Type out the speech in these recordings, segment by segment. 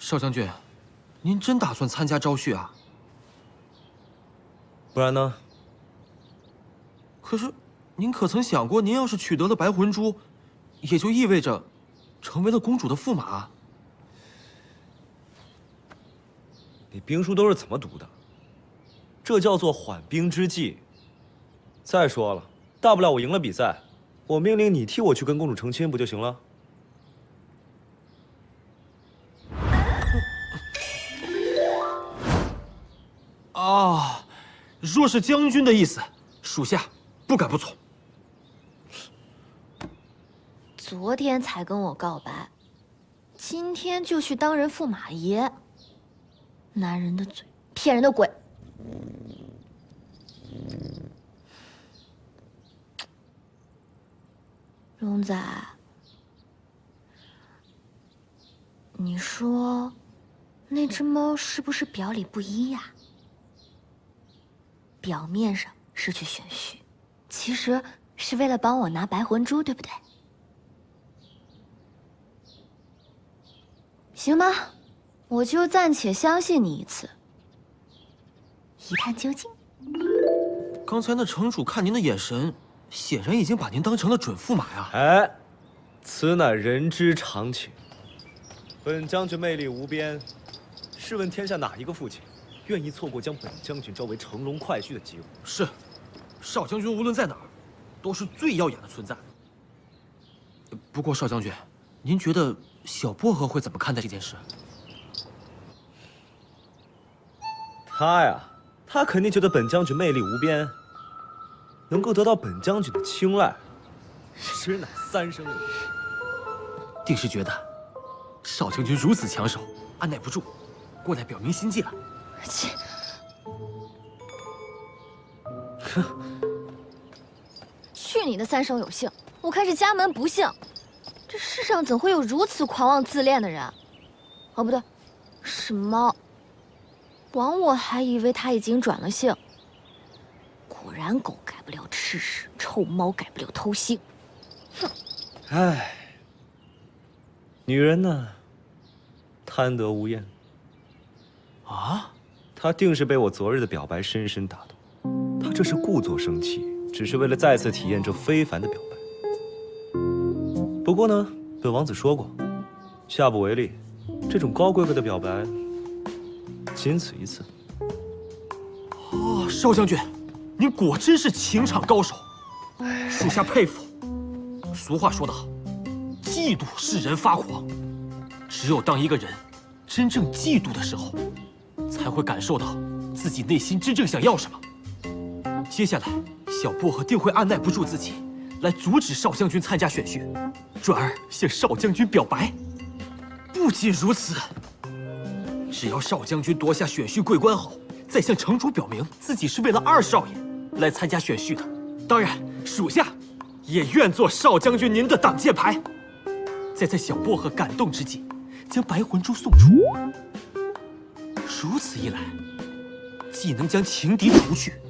少将军，您真打算参加昭序啊？不然呢？可是，您可曾想过，您要是取得了白魂珠，也就意味着成为了公主的驸马。你兵书都是怎么读的？这叫做缓兵之计。再说了，大不了我赢了比赛，我命令你替我去跟公主成亲，不就行了？啊，若是将军的意思，属下不敢不从。昨天才跟我告白，今天就去当人驸马爷。男人的嘴，骗人的鬼。荣仔，你说那只猫是不是表里不一呀？表面上是去选婿，其实是为了帮我拿白魂珠，对不对？行吧，我就暂且相信你一次，一探究竟。刚才那城主看您的眼神，显然已经把您当成了准驸马呀。哎，此乃人之常情。本将军魅力无边，试问天下哪一个父亲愿意错过将本将军招为乘龙快婿的机会？是，少将军无论在哪儿，都是最耀眼的存在。不过少将军，您觉得小薄荷会怎么看待这件事？他肯定觉得本将军魅力无边，能够得到本将军的青睐，实乃三生有幸。定是觉得少将军如此抢手，按耐不住，过来表明心迹了。切！去你的三生有幸！我看是家门不幸。这世上怎会有如此狂妄自恋的人？哦，不对，是猫。枉我还以为他已经转了性。果然狗改不了吃屎，臭猫改不了偷腥。哼！唉，女人呢，贪得无厌。啊？她定是被我昨日的表白深深打动。她这是故作生气，只是为了再次体验这非凡的表白。不过呢，本王子说过，下不为例。这种高规格的表白，仅此一次。哦，少将军，您果真是情场高手，属下佩服。俗话说得好，嫉妒使人发狂。只有当一个人真正嫉妒的时候，才会感受到自己内心真正想要什么。接下来，小薄荷定会按耐不住自己，来阻止少将军参加选婿，转而向少将军表白。不仅如此，只要少将军夺下选婿桂冠后，再向城主表明自己是为了二少爷来参加选婿的。当然，属下也愿做少将军您的挡箭牌，再在小薄荷感动之际，将白魂珠送出。如此一来，既能将情敌除去，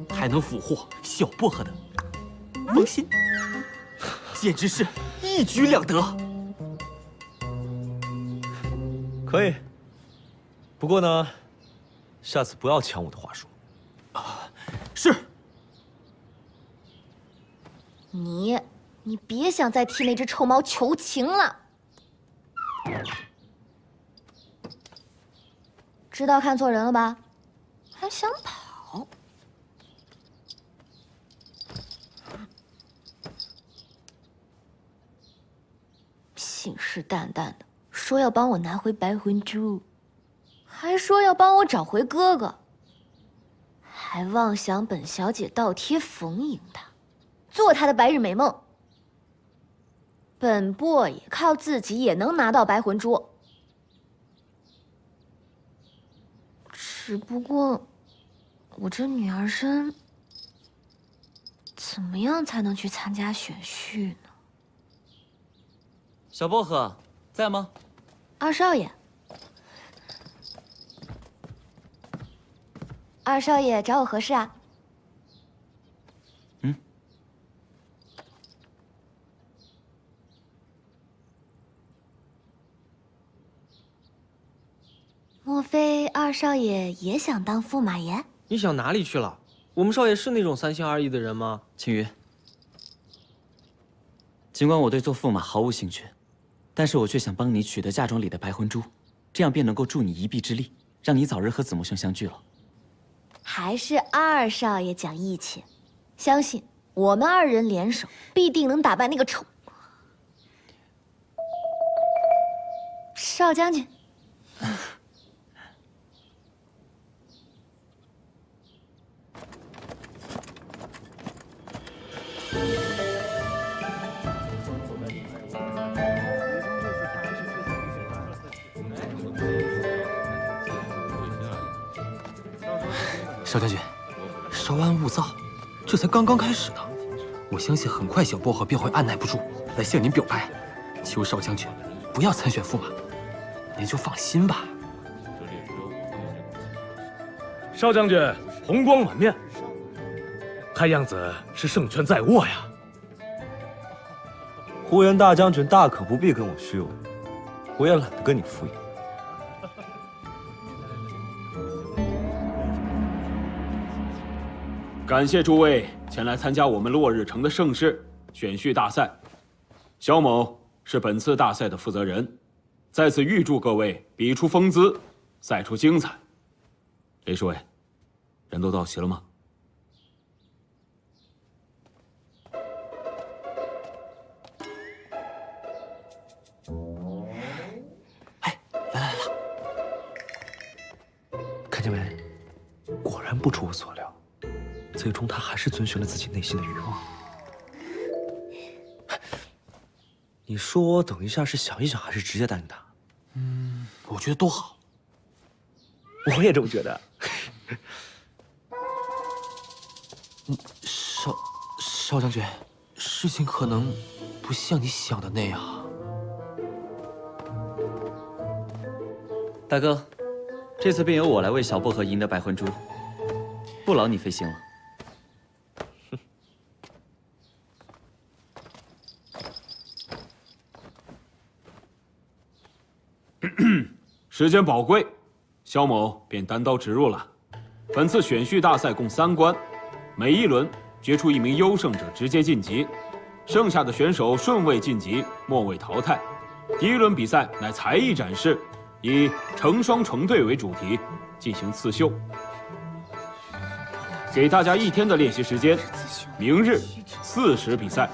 还能俘获小薄荷的芳心，简直是一举两得。可以。不过呢，下次不要抢我的话说。是。你别想再替那只臭猫求情了。知道看错人了吧？还想跑？信誓旦旦的说要帮我拿回白魂珠，还说要帮我找回哥哥，还妄想本小姐倒贴逢迎他，做他的白日美梦。本薄爷靠自己也能拿到白魂珠。只不过，我这女儿身，怎么样才能去参加选婿呢？小薄荷在吗？二少爷，二少爷找我何事啊？莫非二少爷也想当驸马爷？你想哪里去了？我们少爷是那种三心二意的人吗？青云，尽管我对做驸马毫无兴趣，但是我却想帮你取得嫁妆里的白魂珠，这样便能够助你一臂之力，让你早日和子木兄相聚了。还是二少爷讲义气，相信我们二人联手，必定能打败那个丑少将军。少将军，稍安勿躁，这才刚刚开始呢。我相信很快小薄荷便会按耐不住来向您表白，求少将军不要参选驸马，您就放心吧。少将军红光满面，看样子是胜券在握呀。呼延大将军大可不必跟我虚伪，我也懒得跟你敷衍。感谢诸位前来参加我们落日城的盛事选婿大赛。萧某是本次大赛的负责人，在此预祝各位比出风姿，赛出精彩。李侍卫，人都到齐了吗？哎，来，看见没？果然不出我所料。最终，他还是遵循了自己内心的欲望。你说我等一下是想一想，还是直接答应他？我觉得都好。我也这么觉得。少将军，事情可能不像你想的那样。大哥，这次便由我来为小薄荷赢得白魂珠，不劳你费心了。时间宝贵，萧某便单刀直入了。本次选婿大赛共3关，每一轮决出1名优胜者直接晋级，剩下的选手顺位晋级，末位淘汰。第1轮比赛乃才艺展示，以成双成对为主题进行刺绣。给大家1天的练习时间，明日4时比赛。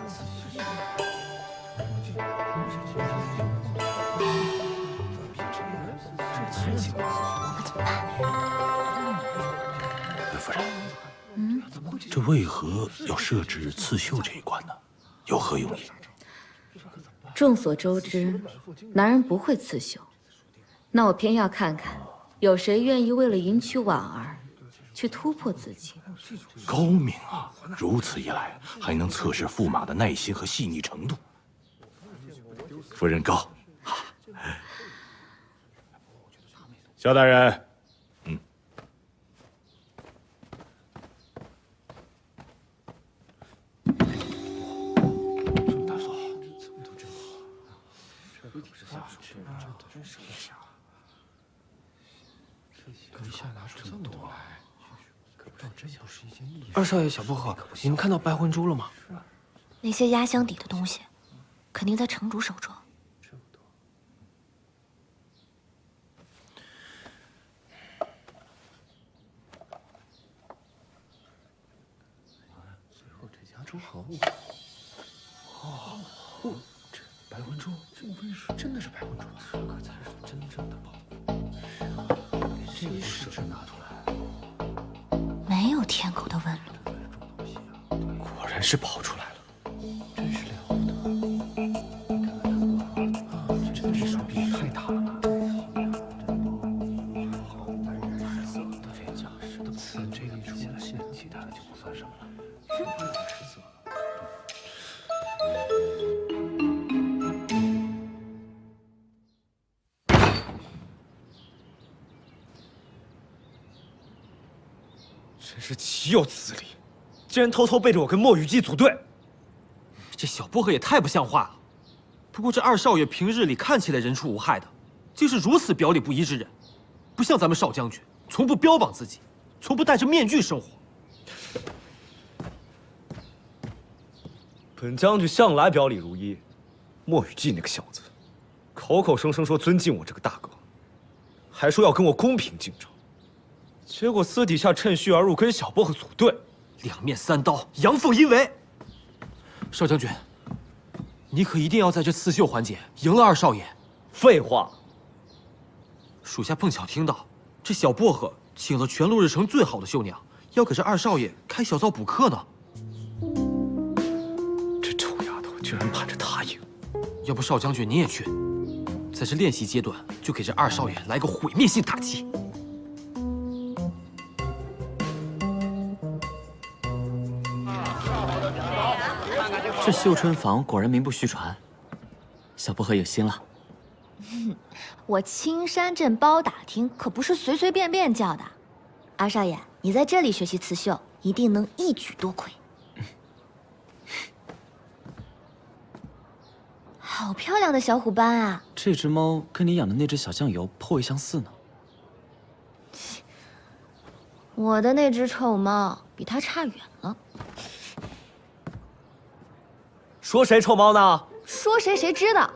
夫人，这为何要设置刺绣这一关呢？有何用意？众所周知，男人不会刺绣，那我偏要看看，有谁愿意为了迎娶婉儿，去突破自己。高明啊！如此一来，还能测试驸马的耐心和细腻程度。夫人高。萧大人，二少爷小薄荷，你们看到白魂珠了吗？那些压箱底的东西，肯定在城主手中。这白魂珠，这无非是真的是白魂珠，这可才是真正的宝物。这一试纸拿出来，没有天狗的纹路，果然是跑出来了。真是了不得！啊，这手臂太大了。这家是的刺这一出现，其他的就不算什么了。真是岂有此理！竟然偷偷背着我跟墨雨姬组队。这小薄荷也太不像话了。不过这二少爷平日里看起来人畜无害的，竟是如此表里不一之人，不像咱们少将军，从不标榜自己，从不戴着面具生活。本将军向来表里如一，莫雨季那个小子，口口声声说尊敬我这个大哥，还说要跟我公平竞争，结果私底下趁虚而入，跟小薄荷组队，两面三刀，阳奉阴违。少将军，你可一定要在这刺绣环节赢了二少爷。废话，属下碰巧听到，这小薄荷请了全落日城最好的绣娘，要给这二少爷开小灶补课呢。这臭丫头居然盼着他赢。要不少将军您也去，在这练习阶段就给这二少爷来个毁灭性打击。这绣春坊果然名不虚传，小薄荷有心了。我青山镇包打听可不是随随便便叫的。二少爷，你在这里学习刺绣，一定能一举多魁。好漂亮的小虎斑啊！这只猫跟你养的那只小酱油颇为相似呢。我的那只丑猫比它差远了。说谁臭猫呢？说谁谁知道。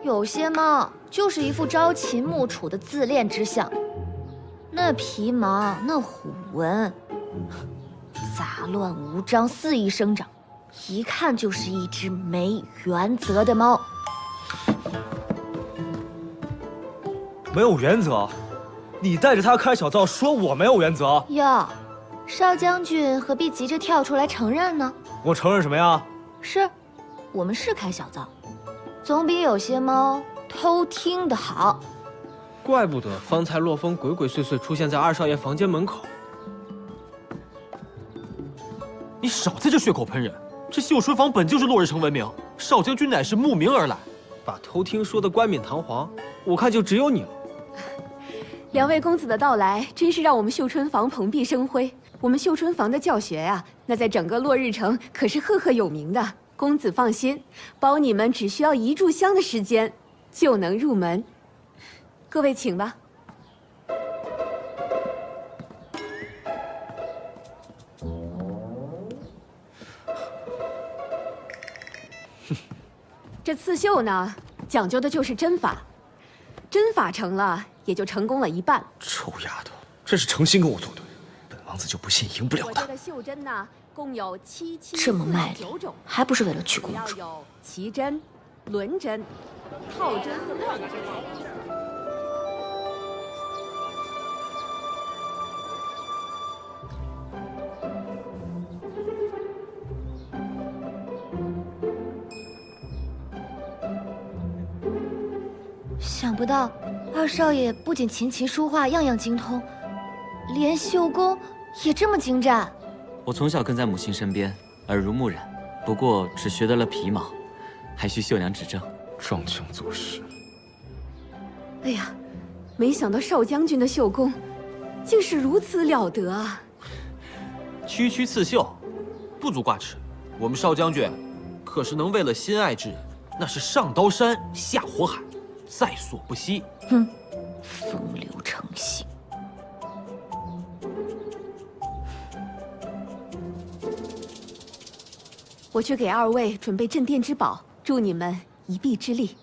有些猫就是一副朝秦暮楚的自恋之相，那皮毛、那虎纹，杂乱无章，肆意生长，一看就是一只没原则的猫。没有原则？你带着他开小灶，说我没有原则？哟，少将军何必急着跳出来承认呢？我承认什么呀？是，我们是开小灶，总比有些猫偷听的好。怪不得方才洛风鬼鬼祟祟出现在二少爷房间门口。你少在这血口喷人！这绣春坊本就是落日城闻名，少将军乃是慕名而来，把偷听说的冠冕堂皇，我看就只有你了。两位公子的到来，真是让我们绣春坊蓬荜生辉。我们绣春坊的教学呀，那在整个落日城可是赫赫有名的。公子放心，包你们只需要1炷香的时间，就能入门。各位请吧。这刺绣呢，讲究的就是针法，针法成了，也就成功了一半。臭丫头，这是诚心跟我作对，本王子就不信赢不了她。我这的绣针呢，共有这么卖力， 9种，还不是为了娶公主？要有旗针、轮针、套针和乱针。想不到二少爷不仅琴棋书画样样精通，连绣工也这么精湛。我从小跟在母亲身边，耳濡目染，不过只学得了皮毛，还需绣娘指正。装腔作势。哎呀，没想到少将军的绣工，竟是如此了得啊！区区刺绣，不足挂齿。我们少将军，可是能为了心爱之人，那是上刀山下火海，在所不惜。哼，风流成性。我去给二位准备镇店之宝，助你们一臂之力。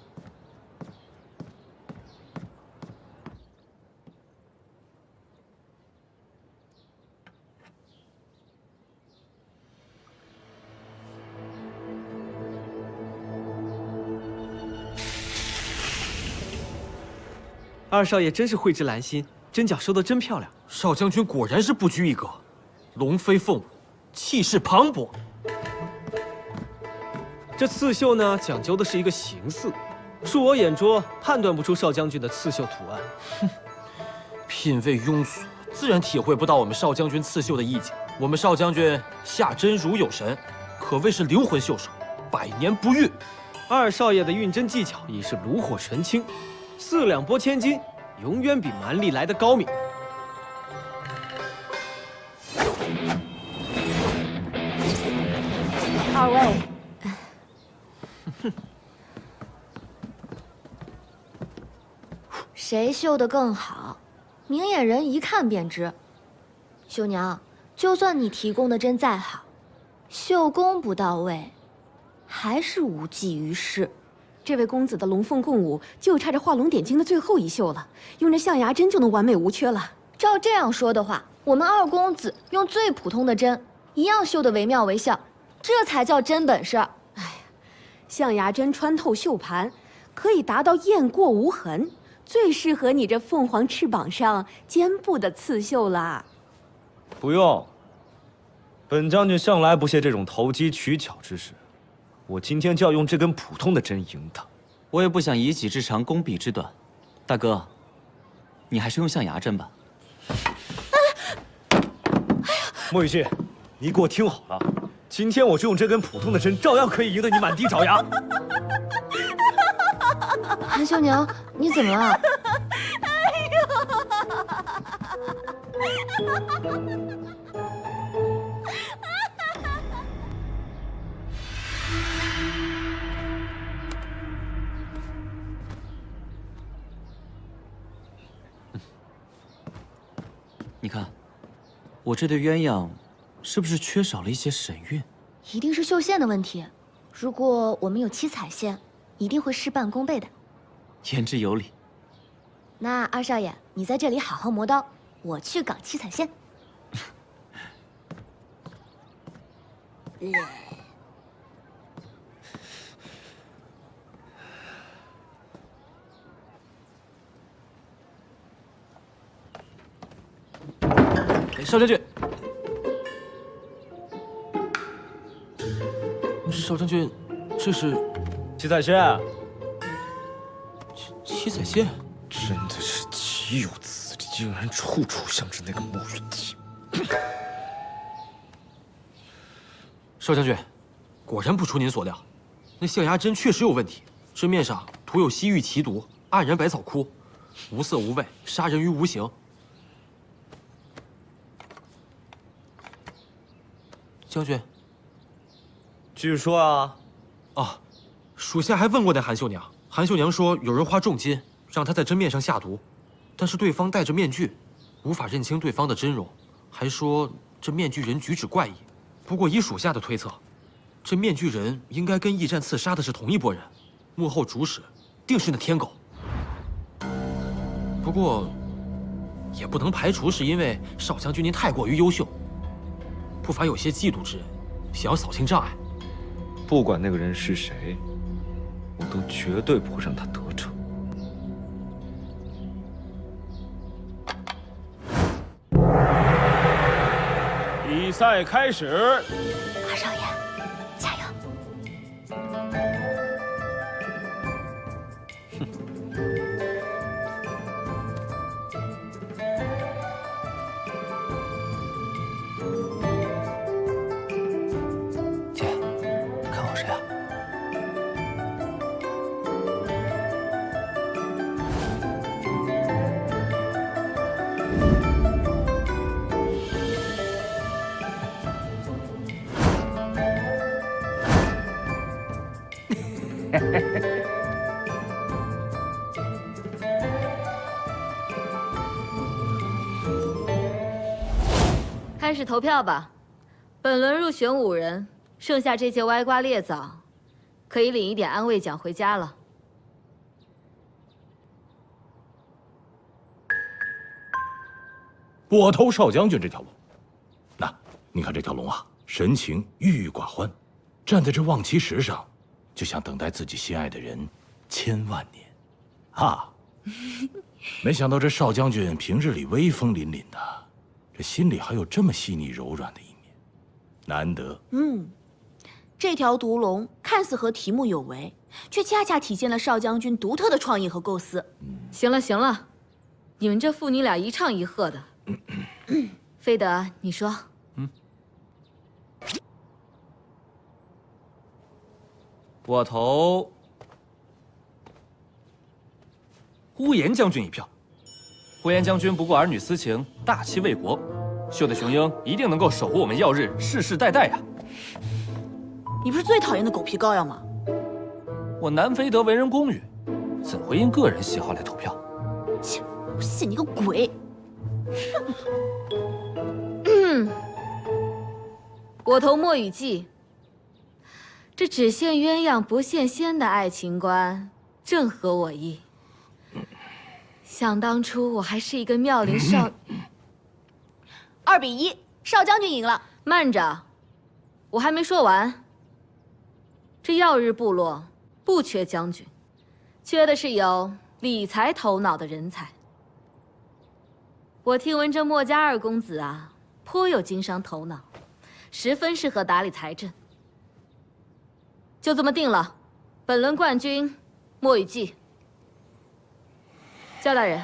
二少爷真是蕙质兰心，针脚收得真漂亮。少将军果然是不拘一格，龙飞凤舞，气势磅礴。这刺绣呢，讲究的是一个形似，恕我眼拙，判断不出少将军的刺绣图案。哼，品味庸俗，自然体会不到我们少将军刺绣的意境。我们少将军下针如有神，可谓是灵魂绣手，百年不遇。二少爷的运针技巧已是炉火纯青，4两拨千斤，永远比蛮力来得高明。二位。谁绣得更好，明眼人一看便知。绣娘，就算你提供的针再好，绣工不到位，还是无济于事。这位公子的龙凤共舞就差这画龙点睛的最后一绣了，用这象牙针就能完美无缺了。照这样说的话，我们二公子用最普通的针，一样绣得惟妙惟肖，这才叫真本事。哎呀，象牙针穿透绣盘，可以达到雁过无痕，最适合你这凤凰翅膀上肩部的刺绣啦。不用，本将军向来不屑这种投机取巧之事。我今天就要用这根普通的针赢他。我也不想以己之长攻彼之短，大哥，你还是用象牙针吧。莫雨欣，你给我听好了，今天我就用这根普通的针，照样可以赢得你满地找牙。韩绣娘，你怎么了？你看，我这对鸳鸯，是不是缺少了一些神韵？一定是绣线的问题。如果我们有七彩线，一定会事半功倍的。言之有理。那二少爷，你在这里好好磨刀，我去搞七彩线。少将军，少将军，这是七彩线。七彩线，真的是岂有此理！竟然处处像是那个沐浴剂。少将军，果然不出您所料，那象牙针确实有问题，针面上涂有西域奇毒、黯然百草枯，无色无味，杀人于无形。将军，继续说啊！啊，属下还问过那韩绣娘，韩绣娘说有人花重金让她在针面上下毒，但是对方戴着面具，无法认清对方的真容，还说这面具人举止怪异。不过以属下的推测，这面具人应该跟驿站刺杀的是同一拨人，幕后主使定是那天狗。不过，也不能排除是因为少将军您太过于优秀。不乏有些嫉妒之人，想要扫清障碍。不管那个人是谁，我都绝对不会让他得逞。比赛开始。二少爷，加油！看好谁啊？开始投票吧。本轮入选5人，剩下这些歪瓜裂枣，可以领一点安慰奖回家了。我投少将军这条龙。那你看这条龙啊，神情郁郁寡欢，站在这望岐石上，就像等待自己心爱的人千万年。啊！没想到这少将军平日里威风凛凛的，这心里还有这么细腻柔软的一面，难得。这条毒龙看似和题目有违，却恰恰体现了少将军独特的创意和构思。行了行了，你们这父女俩一唱一和的。飞德，你说。我投呼延将军一票。呼延将军不顾儿女私情，大气为国，绣的雄鹰一定能够守护我们耀日，世世代代呀！你不是最讨厌的狗皮膏药吗？我南飞德为人公允，怎会因个人喜好来投票？切，我信你个鬼！我投墨雨季。这只羡鸳鸯不羡仙的爱情观，正合我意。想当初我还是一个妙龄少2比1，少将军赢了。慢着，我还没说完。这耀日部落不缺将军，缺的是有理财头脑的人才。我听闻这墨家二公子啊，颇有经商头脑，十分适合打理财政。就这么定了，本轮冠军墨雨季。焦大人，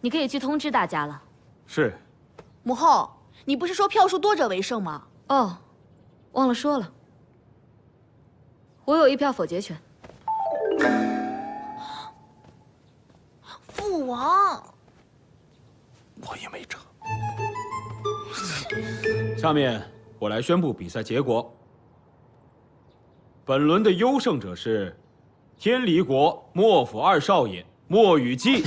你可以去通知大家了。是。母后，你不是说票数多者为胜吗？哦，忘了说了，我有1票否决权。父王，我也没辙。下面我来宣布比赛结果。本轮的优胜者是天离国莫府2少爷墨雨季。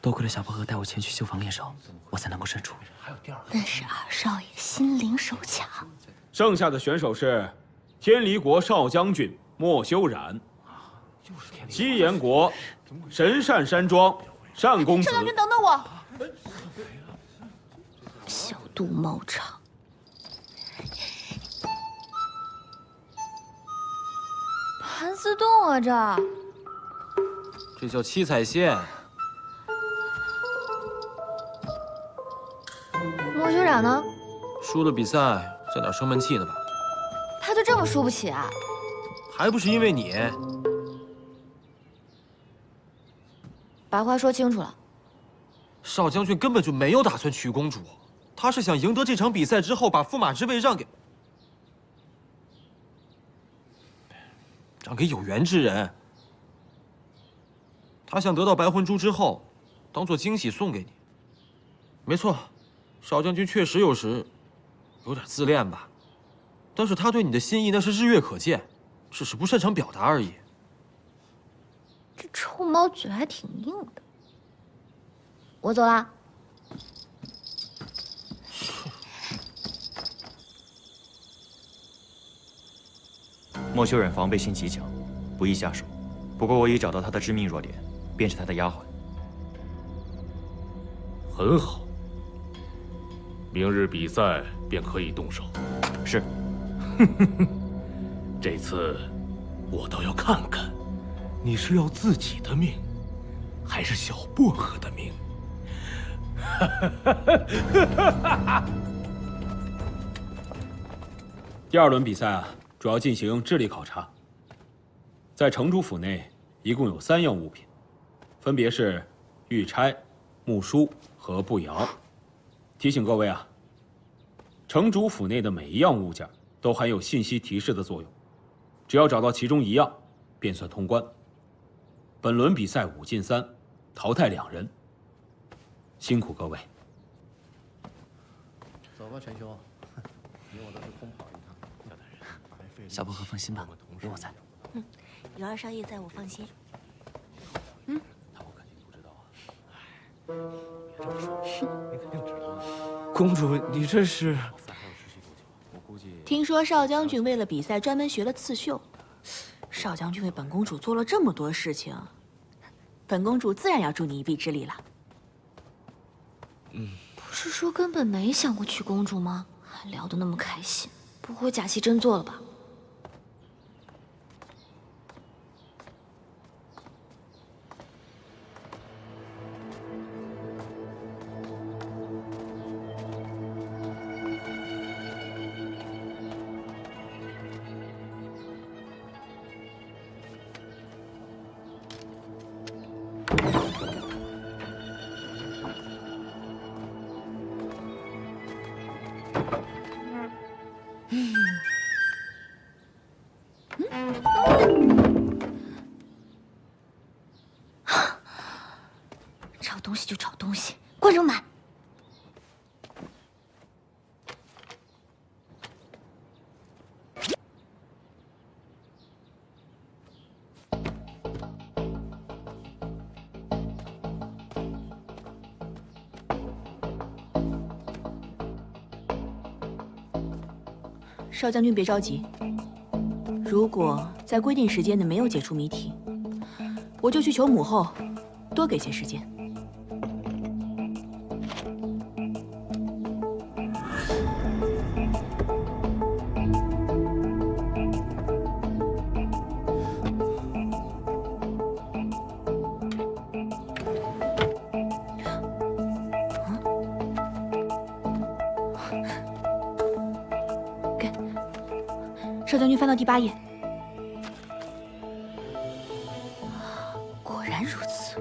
多亏了小薄荷带我前去绣房练手，我才能够胜出。那是2少爷心灵手巧。剩下的选手是天离国少将军莫修染，西岩国神善山庄单公子。少将军，等等我。小肚猫肠。盘丝洞啊，这叫七彩线。莫修染呢？输了比赛，在哪儿生闷气呢吧？他就这么输不起啊？还不是因为你。把话说清楚了。少将军根本就没有打算娶公主，他是想赢得这场比赛之后，把驸马之位让给有缘之人。他想得到白魂珠之后，当做惊喜送给你。没错，少将军确实有时有点自恋吧，但是他对你的心意那是日月可见，只是不擅长表达而已。这臭猫嘴还挺硬的。我走啦。莫修忍防备心极强，不易下手。不过我已找到他的致命弱点，便是他的丫鬟。很好，明日比赛便可以动手。是。这次我倒要看看，你是要自己的命，还是小薄荷的命？第2轮比赛啊，主要进行智力考察。在城主府内，一共有3样物品，分别是玉钗、木梳和步摇。提醒各位啊，城主府内的每一样物件都含有信息提示的作用，只要找到其中1样，便算通关。本轮比赛5进3，淘汰2人。辛苦各位。走吧，全兄，你我都是空跑一趟。小薄荷放心吧，有我在。有2少爷在，我放心。公主，你这是？听说少将军为了比赛专门学了刺绣，少将军为本公主做了这么多事情，本公主自然要助你一臂之力了。不是说根本没想过娶公主吗？还聊得那么开心，不会假戏真做了吧？找东西就找东西，观众们。少将军别着急，如果在规定时间内没有解除谜题，我就去求母后多给些时间。少将军翻到第8页，果然如此。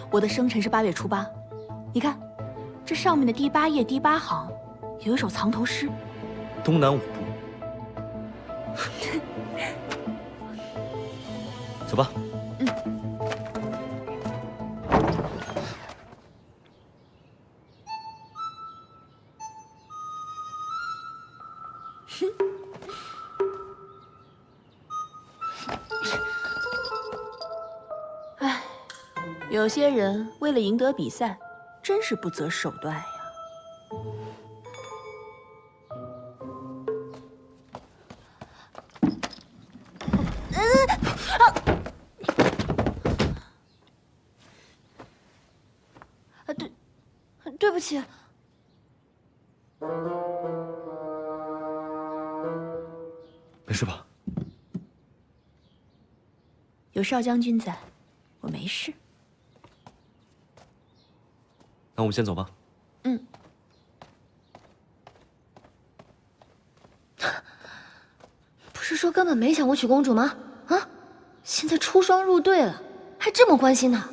我的生辰是8月初8，你看，这上面的第8页第8行有一首藏头诗：东南5步。走吧。有些人为了赢得比赛，真是不择手段呀。对不起。没事吧？有少将军在，我没事。那我们先走吧。嗯。不是说根本没想过娶公主吗？啊，现在出双入对了，还这么关心她，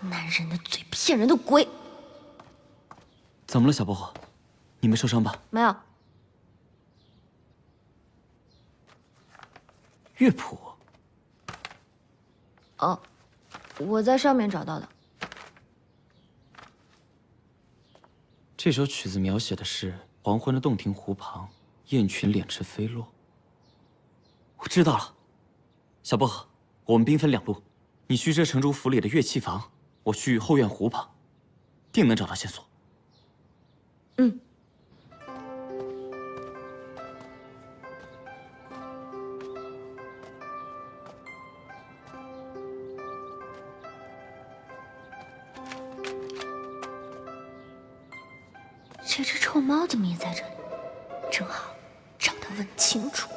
男人的嘴骗人的鬼！怎么了，小薄荷？你没受伤吧？没有。乐谱。哦，我在上面找到的。这首曲子描写的是黄昏的洞庭湖旁，雁群敛翅飞落。我知道了，小薄荷，我们兵分2路，你去这城主府里的乐器房，我去后院湖旁，定能找到线索。嗯。这只臭猫怎么也在这里？正好找他问清楚。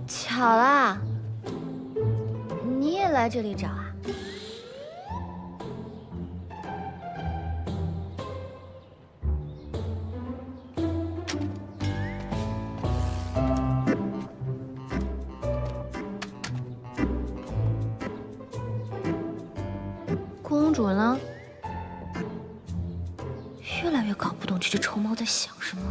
巧啦，你也来这里找啊？公主呢？越来越搞不懂这只臭猫在想什么。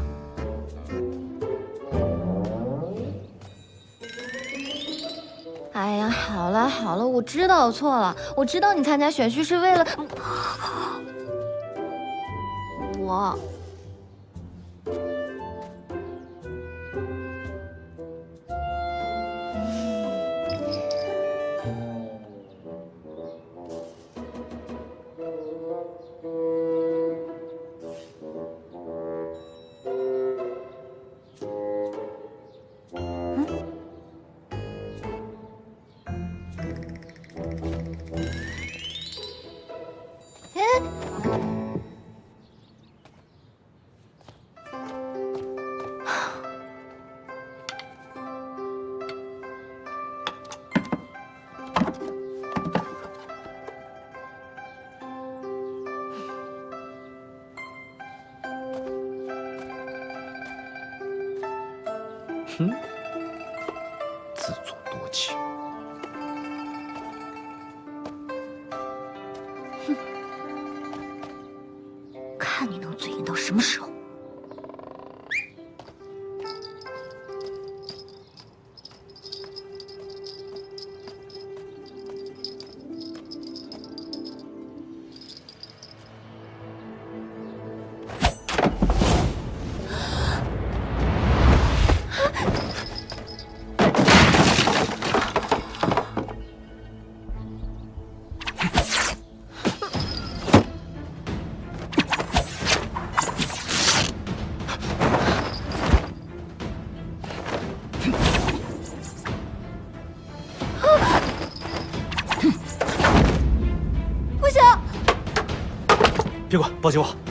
哎呀，好了好了，我知道我错了，我知道你参加选秀是为了我。哼，自作多情。哼，看你能嘴硬到什么时候。抱紧我。